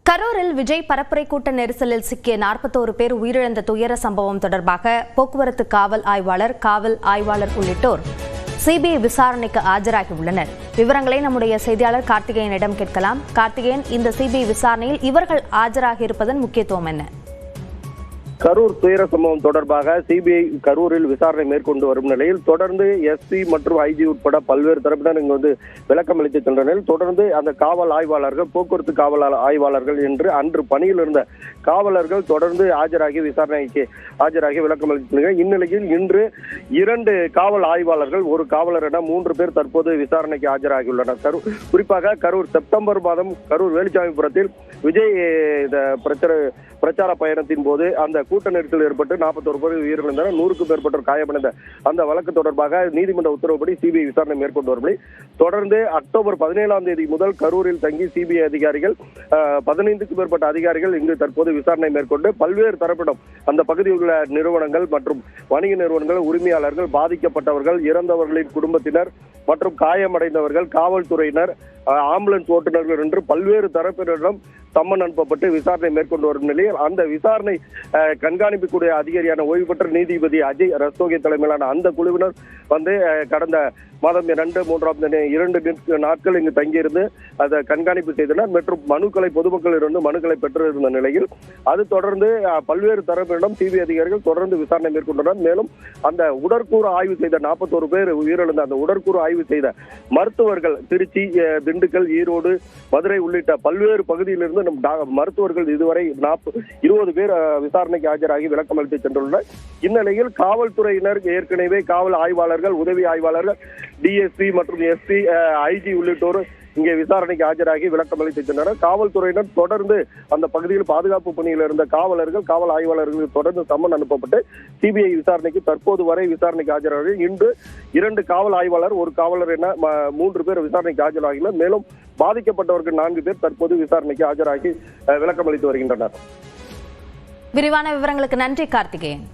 கரூரில் விஜய் பரப்புரை கூட்ட நெரிசலில் சிக்கிய 41 பேர் உயிரிழந்த துயர சம்பவம் தொடர்பாக போக்குவரத்து காவல் ஆய்வாளர் உள்ளிட்டோர் சிபிஐ விசாரணைக்கு ஆஜராகியுள்ளனர். விவரங்களை நம்முடைய செய்தியாளர் கார்த்திகேயனிடம் கேட்கலாம். கார்த்திகேயன், இந்த சிபிஐ விசாரணையில் இவர்கள் ஆஜராகியிருப்பதன் முக்கியத்துவம் என்ன? கரூர் துயர சம்பவம் தொடர்பாக சிபிஐ கரூரில் விசாரணை மேற்கொண்டு வரும் நிலையில் தொடர்ந்து எஸ்பி மற்றும் ஐஜி உட்பட பல்வேறு தரப்பினர் இங்கு விளக்கம் அளித்து சென்ற நிலையில் தொடர்ந்து அந்த காவல் ஆய்வாளர்கள், போக்குவரத்து காவல் ஆய்வாளர்கள் என்று அன்று பணியில் இருந்த காவலர்கள் தொடர்ந்து விசாரணைக்கு ஆஜராகி விளக்கம் அளித்தனர். இந்நிலையில் இன்று 2 காவல் ஆய்வாளர்கள், ஒரு காவலர் என 3 பேர் தற்போது விசாரணைக்கு ஆஜராகியுள்ளனர். குறிப்பாக கரூர் செப்டம்பர் மாதம் கரூர் வேலுச்சாமிபுரத்தில் விஜய் பிரச்சார பயணத்தின் போது அந்த கூட்ட நெரிசல் ஏற்பட்டு 41 பேர் உயிரிழந்தனர், 100க்கும் மேற்பட்டோர் காயமடைந்த அந்த வழக்கு தொடர்பாக நீதிமன்ற உத்தரவுப்படி சிபிஐ விசாரணை மேற்கொண்டு வரும்படி தொடர்ந்து அக்டோபர் 17ஆம் தேதி முதல் கரூரில் தங்கி சிபிஐ அதிகாரிகள் 15க்கும் மேற்பட்ட அதிகாரிகள் இங்கு தற்போது விசாரணை மேற்கொண்டு பல்வேறு தரப்பிடம் அந்த பகுதியில் உள்ள நிறுவனங்கள் மற்றும் வணிக நிறுவனங்கள், உரிமையாளர்கள், பாதிக்கப்பட்டவர்கள், இறந்தவர்களின் குடும்பத்தினர் மற்றும் காயமடைந்தவர்கள், காவல்துறையினர், ஆம்புலன்ஸ் ஓட்டுநர்கள் என்று பல்வேறு தரப்பினரிடம் சம்மன் அனுப்பப்பட்டு விசாரணை மேற்கொண்டு வரும் நிலையில் அந்த விசாரணை கண்காணிப்புக்கூடிய அதிகாரியான ஓய்வு பெற்ற நீதிபதி அஜய் ரஸ்தோகி தலைமையிலான அந்த குழுவினர் கடந்த மாதம் 2 நாட்கள் இங்கு தங்கியிருந்து அதை கண்காணிப்பு செய்தனர் மற்றும் மனுக்களை பொதுமக்களிலிருந்து மனுக்களை பெற்றிருந்த நிலையில் அது தொடர்ந்து பல்வேறு தரப்பினரிடம் சிபிஐ அதிகாரிகள் தொடர்ந்து விசாரணை மேற்கொண்டனர். மேலும் அந்த உடற்கூறு ஆய்வு செய்த 41 பேர் உயிரிழந்த அந்த உடற்கூறு ஆய்வு செய்த மருத்துவர்கள் திருச்சி, திண்டுக்கல், ஈரோடு, மதுரை உள்ளிட்ட பல்வேறு பகுதியிலிருந்து மருத்துவர்கள் இதுவரை 20 பேர் விசாரணைக்கு ஆஜராகி விளக்கம் அளித்து சென்றுள்ளனர். இந்நிலையில் காவல்துறையினர் ஏற்கனவே காவல் ஆய்வாளர்கள், உதவி ஆய்வாளர்கள், டிஎஸ்பி மற்றும் எஸ்பி, ஐஜி உள்ளிட்டோர் இங்கே விசாரணைக்கு ஆஜராகி விளக்கம் அளித்து சென்றனர். காவல்துறையினர் தொடர்ந்து அந்த பகுதியில் பாதுகாப்பு பணியில் இருந்த காவலர்கள், காவல் ஆய்வாளர்களுக்கு தொடர்ந்து சம்மன் அனுப்பப்பட்டு சிபிஐ விசாரணைக்கு தற்போது வரை விசாரணைக்கு ஆஜராகி இன்று 2 காவல் ஆய்வாளர், ஒரு காவலர் என 3 பேர் விசாரணைக்கு ஆஜராகினர். மேலும் பாதிக்கப்பட்டவர்கள் 4 பேர் தற்போது விசாரணைக்கு ஆஜராகி விளக்கம் அளித்து வருகின்றனர். விரிவான விவரங்களுக்கு நன்றி கார்த்திகேயன்.